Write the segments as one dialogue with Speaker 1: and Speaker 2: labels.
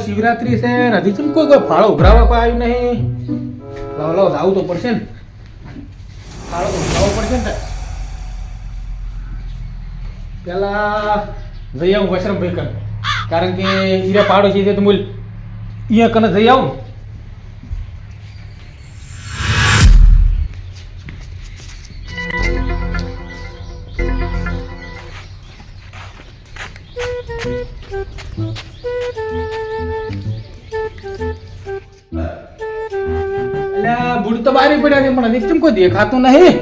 Speaker 1: શિવરાત્રી છે નથી ચમ કોઈ ફાળો ઉઘરાવા કોઈ આવ્યું નહીં. લાવ જાવું તો પડશે ને, ફાળો તો ઉઘરાવવો પડશે ને. પેલા જઈ આવું વશરામભાઈ કન, કારણ કે હીરા પાડોશી છે તો મૂલ અહીંયા કને જઈ આવું. બુડ તો બારી પડ્યા છે પણ નિશ્ચમ કોઈ દેખાતું નહીં.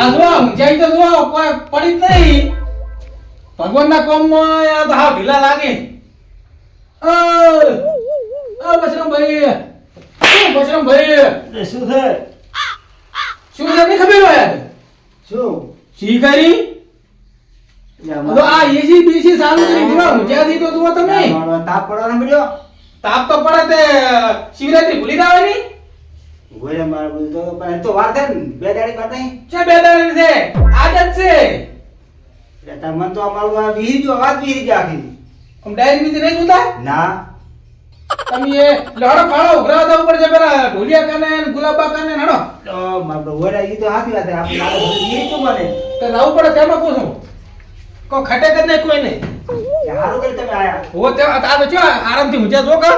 Speaker 1: આ જો ઊંચાઈ તો જો કોઈ પડી જ નહીં. ભગવાનના કોમમાં આ તો હા ઢીલા લાગે. બશરામભાઈ, બશરામભાઈ
Speaker 2: શું છે?
Speaker 1: શું છે નહીં ખબર હોય
Speaker 2: શું
Speaker 1: શીખરી તો આ એસી બીસી ચાલુ કરી દીધો. ઊંચાથી તો જુઓ તમે,
Speaker 2: તાપ પડવાનો મળ્યો.
Speaker 1: તાપ તો પડે તે શિવરાત્રી ભૂલી જવાની.
Speaker 2: ગોળે માર બોલતો પણ તો વાર છે ને, બે દાડી વાત નહીં.
Speaker 1: છે બે દાડાની છે આદત છે.
Speaker 2: એટલે તાર મન તો અમારું આ વિહી ગયો, વાત વિહી ગઈ આખી.
Speaker 1: આમ ડાયરી બીજી નહીં જોતા
Speaker 2: ના
Speaker 1: તમે એ લડો ફાળો ઉઘરાવા જવું પડશે પેલા ઢોલિયા કાને ને ગુલાબા કાને ને હડો
Speaker 2: તો માર ગોળે ઈ તો હાથી વાત છે. આપણે લાગે વિહી તો બને
Speaker 1: તો જવું પડે તેમાં કહું છું. કો ખટે કર નહીં કોઈ નહીં.
Speaker 2: હારું કરી તમે આયા.
Speaker 1: હો તે આ તો જો આરામથી ઊંચા જો કર.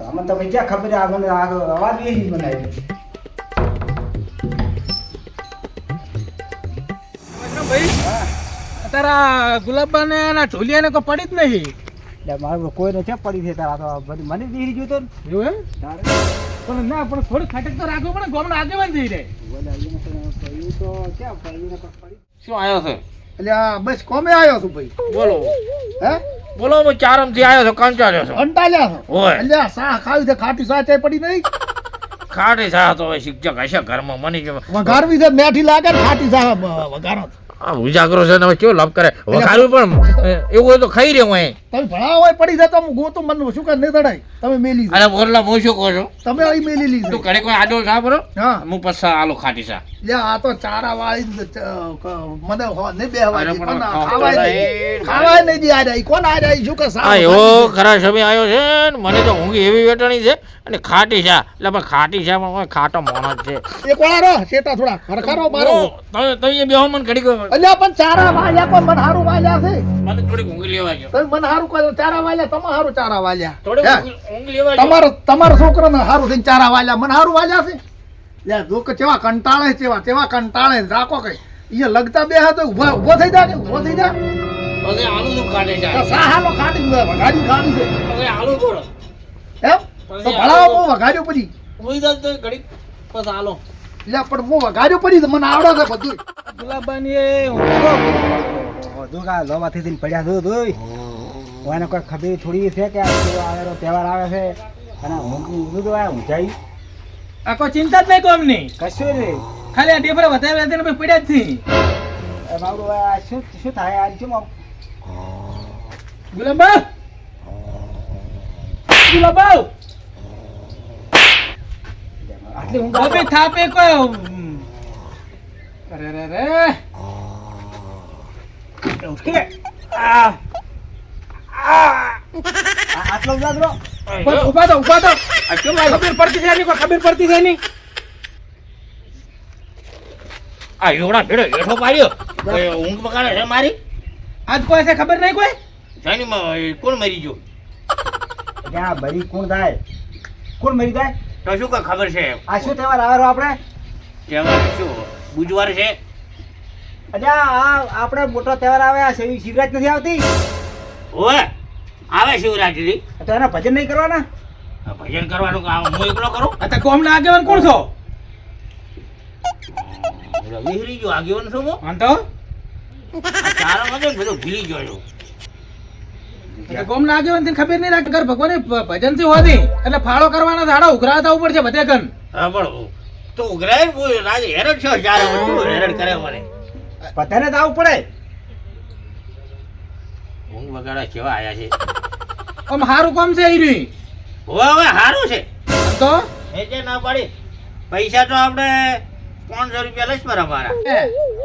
Speaker 2: અમને તમે ક્યાં ખબર આ મને આ અવાજ વિહી બનાવી.
Speaker 1: ભાઈ તારા ગુલાબા ને ના ઢોલિયા ને કો પડી જ નહીં.
Speaker 2: એટલે મારું કોઈને ક્યાં પડી છે તારા તો બધી મને વિહી ગયો તો
Speaker 1: એવું એમ
Speaker 2: તારે
Speaker 1: પણ ના પણ થોડી ખટક તો રાખવું પડે. ગામના આગેવાન થઈ રહે.
Speaker 2: બોલે ઈ તો ક્યાં પડી ને પડી.
Speaker 1: શું આવ્યો છે?
Speaker 3: એટલે આ બસ કોમે આવ્યો છું ભાઈ.
Speaker 1: બોલો
Speaker 3: હે
Speaker 1: બોલો હું ચારમથી આવ્યો છું, કંટાળ્યો છું.
Speaker 3: કંટાળ્યા છો?
Speaker 1: ઓય.
Speaker 3: એટલે આ શાહ ખાવી છે, ખાટી શાહ ચાય પડી નહીં.
Speaker 1: ખાટી સા તો હવે શિક્ષક હશે ઘરમાં મને જો
Speaker 3: વઘારવી છે, મેઠી લાગે ને ખાટી શાહ વઘારો.
Speaker 1: આ ઉજાગરો છે ને હવે કેવો લાભ કરે. વઘારવું પણ એવું હોય તો ખાઈ રહ્યો હું.
Speaker 3: તમે ભણાવો હોય પડી જાય તો હું ગોતું મન શું કરે નહીં દડાય. તમે મેલી છે.
Speaker 1: અરે બોરલા હું શું કહો છો?
Speaker 3: તમે અહીં મેલી લીધી.
Speaker 1: તું ઘરે કોઈ આડો સા બરો
Speaker 3: હા
Speaker 1: હું પછા આલો ખાટી સા.
Speaker 3: લે આ તો ચારા વાળી મને નહીં બેહવા
Speaker 1: અરે
Speaker 3: દે.
Speaker 1: પણ
Speaker 3: પણ
Speaker 1: ખાવ તો
Speaker 3: ખાવાય નહીં.
Speaker 1: નહીં.
Speaker 3: ખાવાય નહીં દી આ કોણ આ જાય શું કે શાહ
Speaker 1: આ એવો ખરા સમય આવ્યો છે ને મને તો ઊંઘ એવી વેટણી છે અને ખાટી સા એટલે પણ ખાટી સા માં ખાટો મોણસ છે.
Speaker 3: એક વાળા રહો શેટા થોડા ખરખારો મારો.
Speaker 1: તમે એ બેહો મને ઘડી ગયો
Speaker 3: અલ્યા પણ ચારા વાલ્યા કોઈ મન હારું વાલ્યા છે.
Speaker 1: મને થોડીક ઊંઘ લેવા ગયો.
Speaker 3: તમે મન હારું કોઈ ચારા વાલ્યા તમે હારું ચારા વાલ્યા.
Speaker 1: થોડીક
Speaker 3: હે?
Speaker 1: ઊંઘ લેવા ગયો.
Speaker 3: તમારો છોકરો ને હારું થઈને ચારા વાલ્યા મને હારું વાલ્યા છે. લે જોકે કેવા કંટાળે કેવા કંટાળે રાખો કઈ અહીંયા લગતા બે હાથ ઉભો થઈ જા કે ઉભો થઈ જા.
Speaker 1: પછી આલુ નું ખાટે
Speaker 3: તો
Speaker 1: જાય.
Speaker 3: સાહાલો ખાટી વઘારી ખાવી છે
Speaker 1: પછી આલુ થોડો
Speaker 3: એમ તો ભણાવો હું વઘાર્યો પડી.
Speaker 1: ઉઈ જાત તો ઘડી પછી આલો.
Speaker 3: લે પણ હું વઘાર્યો પડી તો મને આવડે છે બધું.
Speaker 1: ગુલાબાની એ
Speaker 2: બધું કા લોવાથી દિન પડ્યા દો દોય. ઓને કોઈ ખબર થોડી છે કે આ આવેલો તહેવાર આવે છે અને હું તો આ ઊંચાઈ
Speaker 1: આ કોઈ ચિંતા જ નહીં કોમની.
Speaker 2: કશું નહીં.
Speaker 1: ખાલી આ ટેપરા વધારે વધારે પછી પડ્યા જ થી.
Speaker 2: એ મારું આ શું શું થાય આ શું
Speaker 1: ગુલાબા ગુલાબા
Speaker 2: આટલી ઊંઘ
Speaker 1: બાપે થાપે કોઈ અરે રે રે
Speaker 2: આટલો ઉજાગરો
Speaker 1: ઉભા તો ખબર પડતી છે નહીં કોઈ ખબર પડતી છે નહીં. આ એવડા ભેડો હેઠો પાડ્યો ઊંઘ બગાડે છે મારી. આજ કોઈ છે ખબર નહીં કોઈ જાની કોણ મરી ગયો
Speaker 2: ત્યાં ભરી કોણ થાય કોણ મરી જાય
Speaker 1: તો શું કોઈ ખબર છે?
Speaker 2: આ શું તહેવાર આવેલો આપણે
Speaker 1: તહેવાર શું બુધવાર છે?
Speaker 2: અચ્છા આ આપણે મોટો તહેવાર આવે આ શિવરાજ નથી આવતી
Speaker 1: ઓય આવે શિવરાત્રી
Speaker 2: તો એના ભજન નહીં કરવાના
Speaker 1: ભજન કરવાનું કામ હું એકલો કરું? અત્યારે કોમના આગેવાન કોણ છો? વિહરી ગયો આગેવાન છું હું. આમ તો ચારો વગર બધું ભૂલી ગયો છું. કોમના આગેવાન થી ખબર નહીં રાખે ઘર ભગવાન ભજન થી હોતી એટલે ફાળો કરવાના ઝાડા ઉઘરાતા ઉપર છે બધે કન. હા પણ તો ઉઘરાય બોલ રાજ હેરડ છો ચારો હેરડ કરે મને
Speaker 2: બધાને તો આવવું પડે.
Speaker 1: ઊંઘ વગાડા કેવા આયા છે? આમ હારું કામ છે ઈ રહ્યું. હવે હારું છે તો એ જે ના પાડી પૈસા તો આપણે
Speaker 4: 500 રૂપિયા લઈશ મારા મારા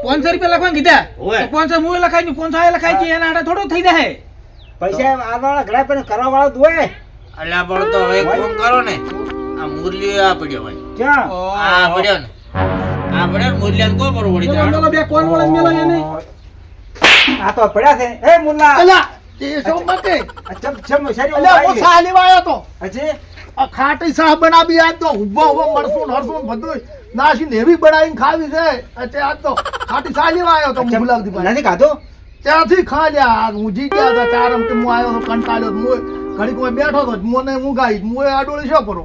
Speaker 1: 500 રૂપિયા લખવા કીધા
Speaker 4: ઓય.
Speaker 1: તો 500 મુએ લખાઈ દી 500 એ લખાઈ દી એના આડા થોડો થઈ જાય
Speaker 2: પૈસા આલવાળા ઘણા પણ કરવા વાળો દોય
Speaker 4: અલ્યા પણ તો હવે ફોન કરો ને આ મુરલી આ પડ્યો ભાઈ
Speaker 2: ક્યાં
Speaker 4: આ પડ્યો ને આ પડ્યો ને મુરલી કો પર વળી
Speaker 1: મેલો, મેલો, બે કોણ વળે મેલો એને
Speaker 2: આ તો પડ્યા છે એ મુલ્લા
Speaker 3: અલા એ શું માટે
Speaker 2: ચમ ચમ શરી
Speaker 3: અલ્યા હું સાહ લેવા આવ્યો તો
Speaker 2: હજી
Speaker 3: આ ખાટી સાહ બનાવી આજ તો ઉભો મરસું ને હરસું ને બધું નાસીને એવી બનાવીને ખાવી છે એટલે આજ તો ખાટી સાહ લેવા આવ્યો તો હું ગુલાબજી પાસે
Speaker 2: નથી ખાધું
Speaker 3: ત્યાંથી ખા લ્યા હું જી ગયા હતા ચારમ કે હું આવ્યો તો કંટાળ્યો હું ઘડીક હું બેઠો તો મને ઊંઘાઈ હું આડોળી શું કરો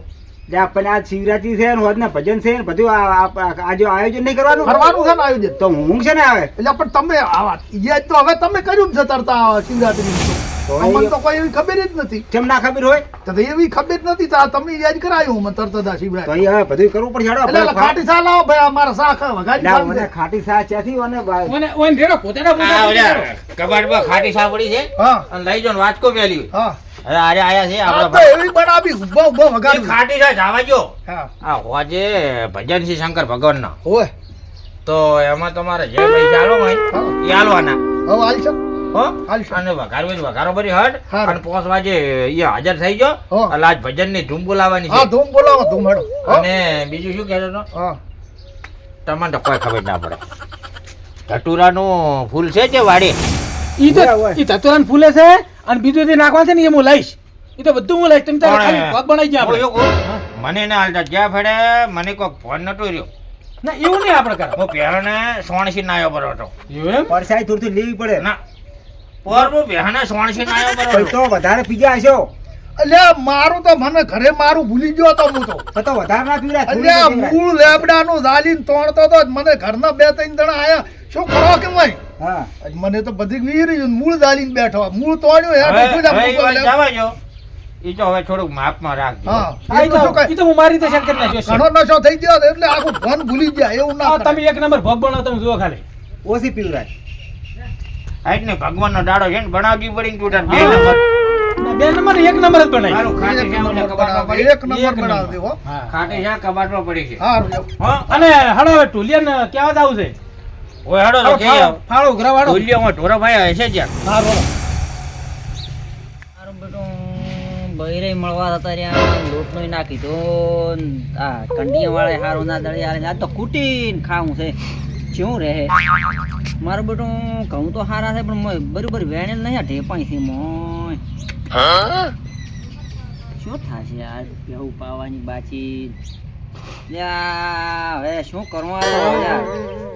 Speaker 2: જે આપણને આ શિવરાત્રી છે ને હોદના ભજન છે ને બધું આજે આયોજન નહીં કરવાનું
Speaker 3: કરવાનું છે ને આયોજન
Speaker 2: તો ઊંઘ છે ને આવે
Speaker 3: એટલે પણ તમે આવા એ તો હવે તમે કર્યું જ છે તરતા શિવરાત્રી
Speaker 2: તો
Speaker 3: અમને તો કોઈ એવી ખબર જ નથી
Speaker 2: કેમ ના ખબર હોય
Speaker 3: તો એવી ખબર નથી તો આ તમે યાદ કરાયું મને તરત જ આ
Speaker 2: તો
Speaker 3: શિવરાત્રી
Speaker 2: અહીં હવે બધું કરવું પડશે હેડો
Speaker 3: એટલે ખાટી સા લાવો ભાઈ અમારા શાખ વગાડી
Speaker 2: ના,
Speaker 3: ખાવી
Speaker 2: મને
Speaker 3: છે.
Speaker 2: ખાટી સા ત્યાંથી અને
Speaker 1: ઓને ઓને રેડો પોતાના
Speaker 4: આ ઓલ્યા કબાટમાં ખાટી સા પડી છે
Speaker 3: હા
Speaker 4: અને લઈ જાઓ ને વાટકો પેલી
Speaker 3: હા
Speaker 4: હવે આરે આયા છે
Speaker 3: આ તો
Speaker 4: આપડા
Speaker 3: એવી બનાવી ઉભો ઉભો
Speaker 4: એ
Speaker 3: વગાડી
Speaker 4: ખાટી સા જાવા જો
Speaker 3: હા
Speaker 4: આ હોજે ભજન છે શંકર ભગવાનનો
Speaker 3: ઓય
Speaker 4: તો એમાં તમારે જે પૈસા આલો હોય એ આલવાના
Speaker 3: હવે હાલ છે
Speaker 4: હો
Speaker 3: હાલ છે
Speaker 4: અને વઘારવો હોય તો વઘારો ભરી હટ
Speaker 3: હારું.
Speaker 4: અને 5 વાગે એ હાજર થઈ ગયો
Speaker 3: હો.
Speaker 4: એટલે આજ ભજન ની ધૂમ બોલાવાની
Speaker 3: હા
Speaker 4: છે
Speaker 3: ધૂમ બોલાવો ધૂમ હેડો હા
Speaker 4: અને બીજું શું કહેતો હતો
Speaker 3: હા
Speaker 4: તમને તો કોઈ ખબર ના પડે ધતુરાનું ફૂલ છે જે વાડે
Speaker 1: ઈ તો
Speaker 2: ઓય, ઓય.
Speaker 1: ઈ ધતુરાન ફૂલે છે અને બીજું જે નાખવા છે ને એ હું લઈશ ઈ તો બધું હું લઈશ તમે તારે
Speaker 4: પણ
Speaker 1: ખાલી ભાગ બનાવી ગયા
Speaker 4: હું
Speaker 1: આપણે
Speaker 4: શું કહું? મને ના હાલતા જ્યાં ફેડે મને કોઈ ફોન નતો રહ્યો
Speaker 1: ના એવું નહીં આપણે કર
Speaker 4: હું પહેરને સોણસી નાયો પર હતો
Speaker 1: એવું એમ
Speaker 2: પરસાઈ થોડી લેવી પડે
Speaker 4: ના પર હું પહેરને સોણસી નાયો પર
Speaker 2: પછી
Speaker 4: હતો
Speaker 2: તો વધારે પીજા હશો
Speaker 3: અલ્યા મારું તો મને ઘરે મારું ભૂલી ગયો તો હું તો
Speaker 2: તો વધારે ના પીવડાય, થોડી
Speaker 3: અલ્યા
Speaker 2: ના પીવડાય.
Speaker 3: મૂળ લેબડાનું ઝાલીને તોડતો તો જ મને ઘરના 2-3 જણા આયા શું કરો કે ભાઈ
Speaker 2: હા
Speaker 3: મને તો બધી વીરી ગયું મૂળ ઝાલીને બેઠો મૂળ તોડ્યું હેઠું
Speaker 4: હવે
Speaker 3: શું જા
Speaker 4: હવે ઈ વાત
Speaker 3: મૂકો
Speaker 4: જવા દ્યો. ઈ તો હવે થોડુંક માપમાં રાખજો
Speaker 3: હા
Speaker 1: આ
Speaker 3: એ તો શું
Speaker 1: ઈ
Speaker 3: કઈ
Speaker 1: તો હું મારી રીતે શેર કરી નાખ્યો
Speaker 3: ઘણો નશો થઈ ગયો તો એટલે આખું ફોન ભૂલી ગયા એવું ના
Speaker 1: આ
Speaker 3: કરાય.
Speaker 1: તમે એક નંબર ભોગ બનાવો તમે જુઓ ખાલી
Speaker 2: ઓછી પીવડાય
Speaker 4: આજ ને ભગવાનનો દાડો છે ને બનાવવી પડી ને તૂટા બે
Speaker 1: હા.
Speaker 4: નંબર
Speaker 1: ના, બે નંબર એક નંબર જ બનાવી
Speaker 4: મારું ખાટી
Speaker 3: એક
Speaker 4: છે મને
Speaker 3: નંબર
Speaker 4: કબાટમાં
Speaker 3: બનાવો,
Speaker 4: પડી.
Speaker 3: એક નંબર બનાવી દેવો
Speaker 1: હા
Speaker 4: ખાટી છે કબાટમાં પડી છે
Speaker 3: હા
Speaker 4: હો
Speaker 1: અને હડો હવે ટુલિયન કેવા જ આવશે
Speaker 4: ઓય હેડો તો જઈ આવો
Speaker 1: ફાળો ઉઘરાવાડો
Speaker 4: બોલ્યો ઢોરાભાઈ હશે ત્યાં
Speaker 1: હા બોલો
Speaker 5: મારું બેટું બૈરે મળવા હતા રહ્યા લોટનો નાખી દો આ કંડિયા વાળા હારું ના દળી આલે આ તો કૂટીને ખાવું છે શું રહે મારું બેટું ઘઉં તો સારા છે પણ મોય બરોબર વેણેલ નહીં આ ઢેપાઈ છે મોય શું થશે આ બેહુ પાવાની બાચી લ્યા હવે શું કરવાનું યાર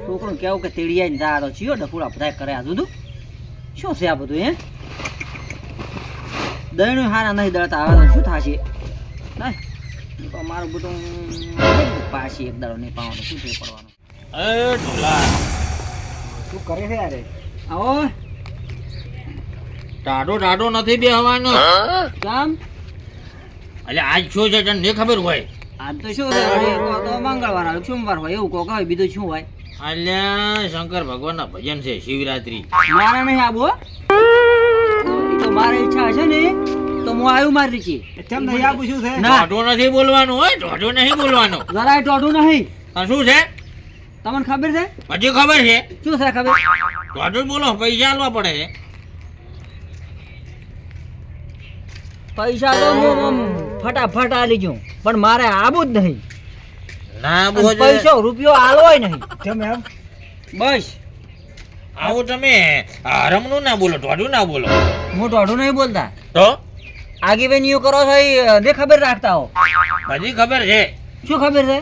Speaker 5: છોકરું કેવું કે તેડિયા ને જા તો ચિયો ડફુડા બધા કરે આ બધું શું છે આ બધું હે દહીંનું હારા નહીં દળતા આવે તો શું થશે ના એ તો મારું બધું પાછી એક દાડો નહીં પાવાનો શું છે પડવાનું
Speaker 4: એ ઢોલા
Speaker 2: શું કરે છે યાર એ?
Speaker 5: આવો
Speaker 4: ટાઢો નથી બેહવાનો
Speaker 5: કામ
Speaker 4: એટલે આજ શું છે તને નહીં ખબર હોય
Speaker 5: આજ તો શું છે વળી, કો તો મંગળવાર આવે સોમવાર હોય એવું કોક હોય બીજું શું હોય
Speaker 4: અલ્યા શંકર ભગવાનના ભજન છે શિવરાત્રી
Speaker 5: મારે નહીં આવું હો. એ તો મારી ઈચ્છા હશે ને તો હું આવ્યું મારી રીતે
Speaker 2: કેમ નહીં આપું શું છે
Speaker 5: ના
Speaker 4: ઢોઢો નથી બોલવાનું હોય ઢોઢો નહીં બોલવાનું
Speaker 5: જરાય ટોઢું નહીં
Speaker 4: આ શું છે
Speaker 5: તમને ખબર છે
Speaker 4: હજી ખબર છે
Speaker 5: શું છે ખબર
Speaker 4: ઢોઢો જ બોલો પૈસા આલવા પડે છે
Speaker 5: પૈસા તો હું આમ ફટાફટ આલી જઉં પણ મારે આવું જ નહીં
Speaker 4: ના
Speaker 5: અને
Speaker 4: બોલ
Speaker 5: પૈસો રૂપિયો આલવાય નહીં
Speaker 2: કેમ એમ
Speaker 5: બસ
Speaker 4: આવું તમે હરમનું ના બોલો ઢોઢું ના બોલો
Speaker 5: હું ટોઢું નહીં બોલતા
Speaker 4: તો
Speaker 5: આગેવાનીઓ કરો છો એ બે ખબર રાખતા હો
Speaker 4: હજી ખબર છે
Speaker 5: શું ખબર છે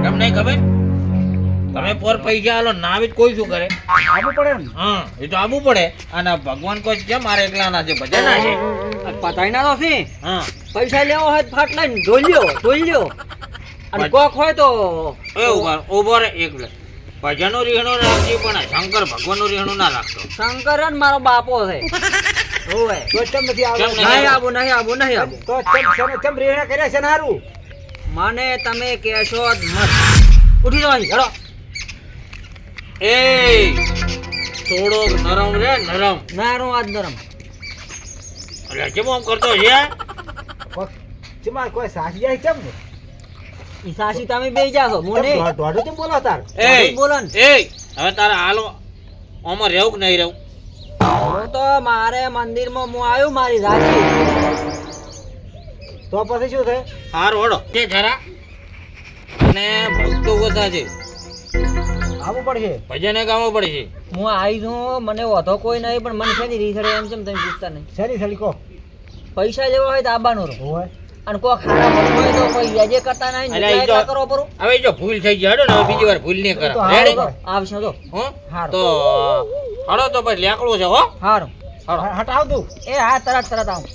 Speaker 4: કેમ નહીં ખબર તમે પર પૈસા આલો ના આવી તો કોઈ શું કરે
Speaker 2: આપવું પડે ને
Speaker 4: હા એ તો આવવું પડે અને ભગવાન કોઈ છે મારે એકલાના છે ભજન ના છે
Speaker 5: પતાઈ ના છે
Speaker 4: હા
Speaker 5: પૈસા લેવો હોય તો ફાટ લઈને ઢોલ્યો અને કોક હોય તો
Speaker 4: એ ઉભો રે એક મિનિટ ભજનનું રીહણું રાખજે પણ આ શંકર ભગવાનનું રીહણું ના રાખતો
Speaker 5: શંકરન મારો બાપો છે હોવે
Speaker 2: તો કેમ નથી
Speaker 4: કેમ
Speaker 2: આવતું?
Speaker 4: નહીં?
Speaker 5: નહીં આવું
Speaker 2: તો કેમ રેહણા કર્યા છે ને હારું
Speaker 5: મને તમે કહેશો જ મત ઉઠી જાઓ અહીં, હેડો
Speaker 4: એ થોડોક નરમ રે નરમ
Speaker 5: નારું આજ નરમ
Speaker 4: એટલે જેમ આમ કરતો છે
Speaker 2: ચમાં કોઈ સાસી જાય કેમ ને
Speaker 5: ઈ સાસી તમે બેહી જાશો મોને
Speaker 2: દોઢું કેમ બોલો તાર
Speaker 4: એ
Speaker 5: બોલો ને
Speaker 4: એ હવે તારે હાલો આમાં રહેવું કે નહીં રહેવું
Speaker 5: હું તો મારે મંદિરમાં હું આવ્યો મારી રાજી
Speaker 2: તો પછી શું છે
Speaker 4: હારું હળો તે ખરા અને ભક્તો ઓછા છે
Speaker 2: આવવું પડશે
Speaker 4: ભજને ગાવું પડે છે
Speaker 5: હું આવી છું મને વધો કોઈ નહીં પણ મને શેની રીસડે એમ છે તમે પૂછતા નહીં
Speaker 2: શેની સડીકો
Speaker 5: પૈસા લેવા હોય તો આવવાનું રહો
Speaker 2: હોય
Speaker 5: અને કોઈ ખારા ભરવું હોય તો કોઈ યાજે કરતા નહીં
Speaker 4: અલ્યા, ઈ
Speaker 5: એટલા
Speaker 4: તો-
Speaker 5: કરો પરો
Speaker 4: હવે જો ભૂલ થઈ ગઈ હેડો ને હવે બીજી વાર ભૂલ નહીં કરે
Speaker 2: તો હારું
Speaker 4: રેડી
Speaker 2: તો.
Speaker 5: આવશે તો
Speaker 4: હો
Speaker 5: હારું.
Speaker 4: તો હળો તો પછી લેકડું છે હો
Speaker 5: હારું
Speaker 4: હળો
Speaker 2: હટાવ તું
Speaker 5: એ હા તરત આવું